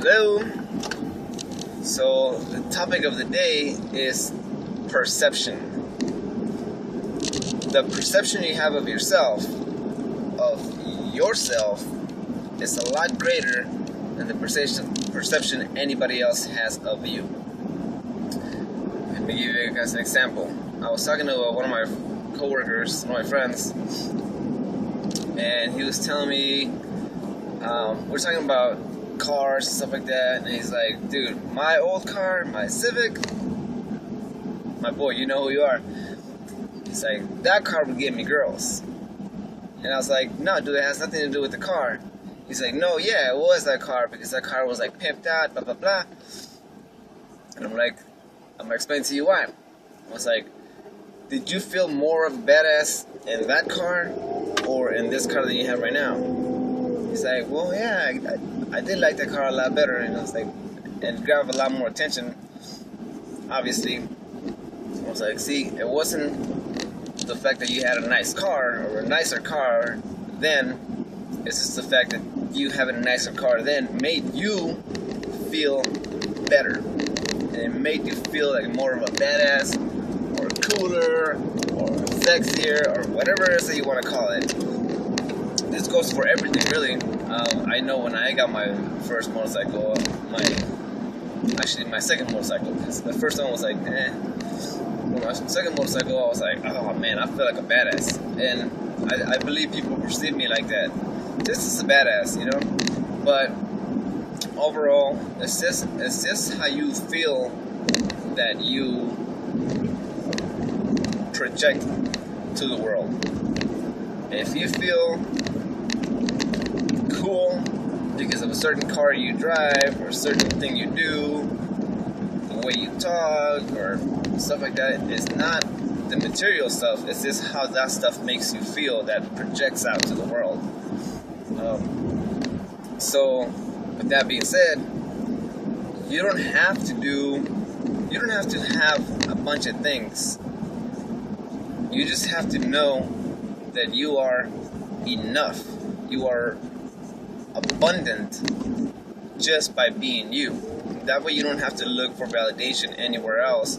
Hello. So the topic of the day is perception. The perception you have of yourself, is a lot greater than the perception anybody else has of you. Let me give you guys an example. I was talking to one of my coworkers, one of my friends, and he was telling me, we're talking about cars and stuff like that, and he's like, dude, my old car, my Civic, my boy, you know who you are. He's like, that car would get me girls. And I was like, no, dude, it has nothing to do with the car. He's like, no, yeah, it was that car, because that car was like pimped out, blah, blah, blah. And I'm going to explain to you why. I was like, did you feel more of a badass in that car or in this car that you have right now? He's like, well, yeah, I did like that car a lot better. And I was like, and grab a lot more attention, obviously. I was like, see, it wasn't the fact that you had a nice car or a nicer car then. It's just the fact that you having a nicer car then made you feel better. And it made you feel like more of a badass or cooler or sexier or whatever it is that you want to call it. This goes for everything, really. I know when I got my first motorcycle, my second motorcycle, because the first one was like, eh. When my second motorcycle, I was like, oh man, I feel like a badass. And I believe people perceive me like that. This is a badass, you know? But overall, it's just how you feel that you project to the world. If you feel cool because of a certain car you drive or a certain thing you do, the way you talk or stuff like that, it's not the material stuff, it's just how that stuff makes you feel that projects out to the world. So with that being said, you don't have to have a bunch of things. You just have to know that you are enough. You are abundant just by being you. That way you don't have to look for validation anywhere else,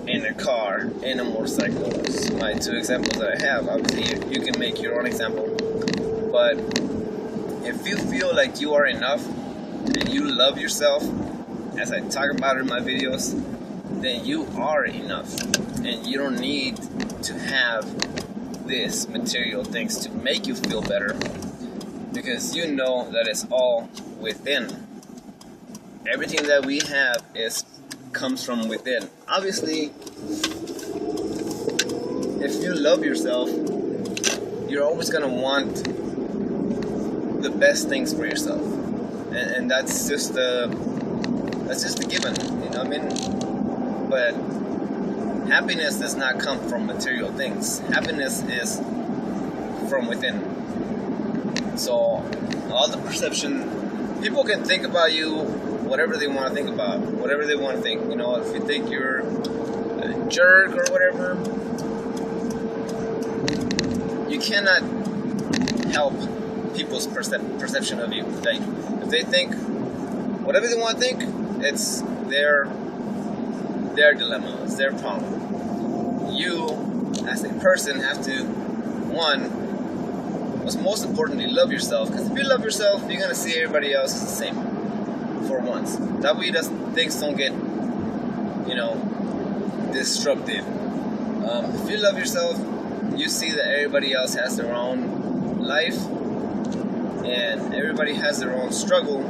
in a car, in a motorcycle. Those are my two examples that I have. Obviously you can make your own example, but if you feel like you are enough and you love yourself, as I talk about in my videos, then you are enough, and you don't need to have this material things to make you feel better, because you know that it's all within. Everything that we have comes from within. Obviously, if you love yourself, you're always gonna want the best things for yourself, and that's just a given, you know what I mean? But happiness does not come from material things. Happiness is from within. So all the perception, people can think about you whatever they want to think about, whatever they want to think. You know, if you think you're a jerk or whatever, you cannot help people's perception of you. Like, if they think whatever they want to think, it's their dilemma, it's their problem. You, as a person, have to, what's most importantly, love yourself. Because if you love yourself, you're going to see everybody else as the same, for once. That way things don't get, disruptive. If you love yourself, you see that everybody else has their own life, and everybody has their own struggle.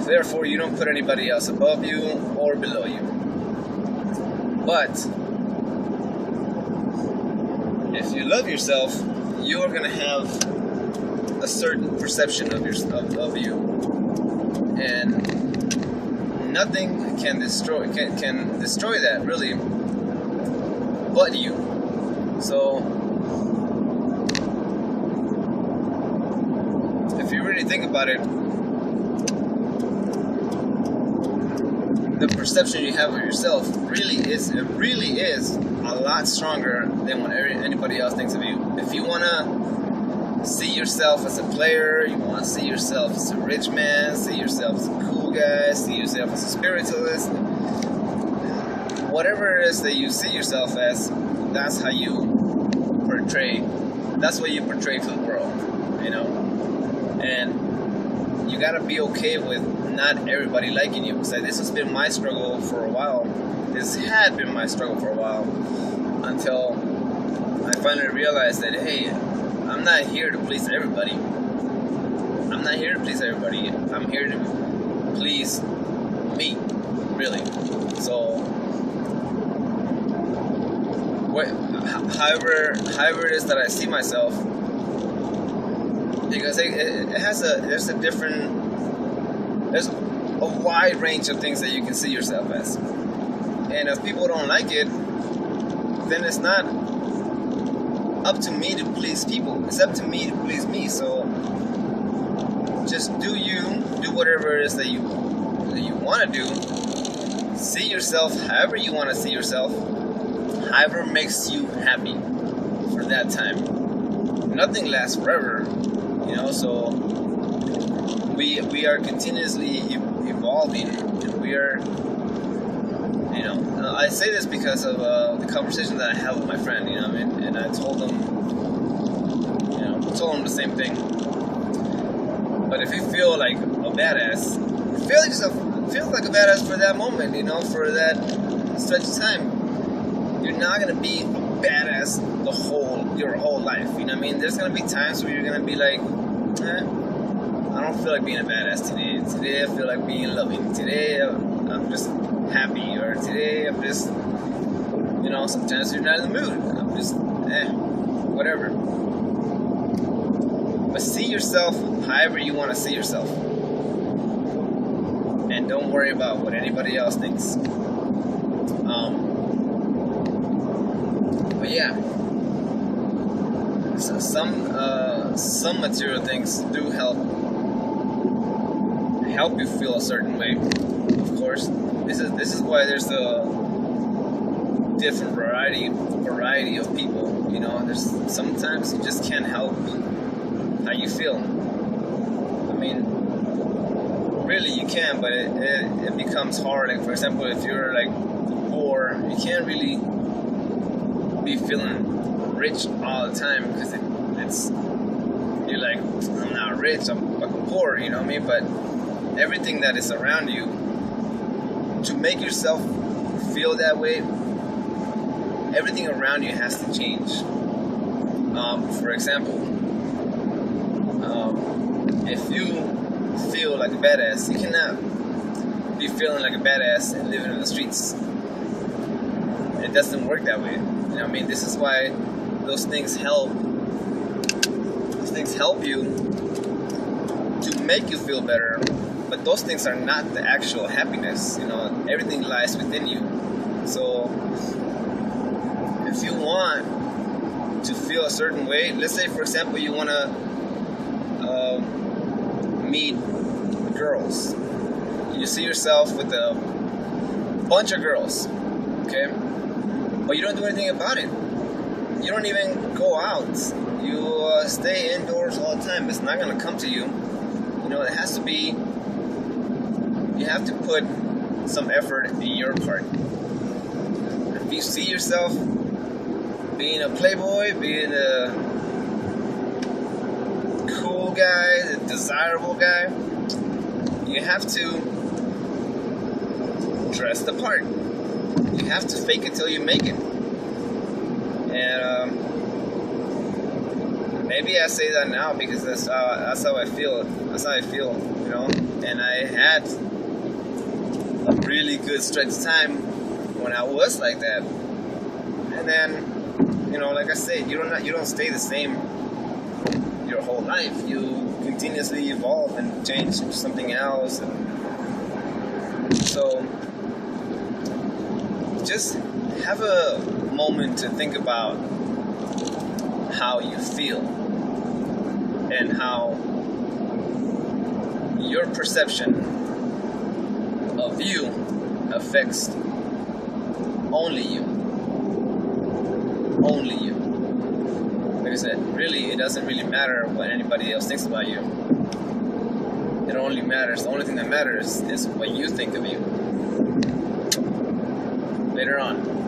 Therefore, you don't put anybody else above you or below you. But if you love yourself, you are going to have a certain perception of you, and nothing can destroy that, really, but you. So if you really think about it, the perception you have of yourself really is a lot stronger than what anybody else thinks of you. If you wanna see yourself as a player, you want to see yourself as a rich man, see yourself as a cool guy, see yourself as a spiritualist. Whatever it is that you see yourself as, that's how you portray. That's what you portray to the world, you know. And you gotta be okay with not everybody liking you. So this has been my struggle for a while. This had been my struggle for a while until I finally realized that, hey, I'm not here to please everybody. I'm not here to please everybody. I'm here to please me, really. So, however it is that I see myself, because there's a wide range of things that you can see yourself as. And if people don't like it, then it's not up to me to please people. It's up to me to please me. So just do whatever it is that you want to do. See yourself however you want to see yourself, however makes you happy for that time. Nothing lasts forever, you know. So we are continuously evolving, and we are, you know. I say this because of the conversation that I had with my friend, you know what I mean? And I told him the same thing. But if you feel like a badass, feel like a badass for that moment, you know, for that stretch of time. You're not gonna be a badass your whole life, you know what I mean? There's gonna be times where you're gonna be like, I don't feel like being a badass today. Today I feel like being loving. Today I'm just happy, or today I'm just, you know, sometimes you're not in the mood. I'm just, whatever. But see yourself however you want to see yourself. And don't worry about what anybody else thinks. But yeah. So some material things do help you feel a certain way. Of course, this is why there's a different variety of people. You know, there's sometimes you just can't help how you feel. I mean, really you can, but it becomes hard. Like, for example, if you're like poor, you can't really be feeling rich all the time, because you're like, I'm not rich, I'm fucking poor, you know what I mean? But everything that is around you, to make yourself feel that way, everything around you has to change. For example, if you feel like a badass, you cannot be feeling like a badass and living in the streets. It doesn't work that way. You know what I mean? This is why those things help. Those things help you to make you feel better. But those things are not the actual happiness. You know, everything lies within you. So if you want to feel a certain way, let's say, for example, you want to meet girls. You see yourself with a bunch of girls, okay? But you don't do anything about it. You don't even go out. You stay indoors all the time. It's not going to come to you. You know, it has to be, you have to put some effort in your part. If you see yourself being a playboy, being a cool guy, a desirable guy, you have to dress the part. You have to fake it till you make it. And maybe I say that now because that's how I feel. That's how I feel, you know. And I had a really good stretch of time when I was like that. And then, you know, like I said, you don't stay the same your whole life. You continuously evolve and change to something else. And so just have a moment to think about how you feel and how your perception of you affects only you. Only you. Like I said, really, it doesn't really matter what anybody else thinks about you. It only matters, the only thing that matters is what you think of you. Later on.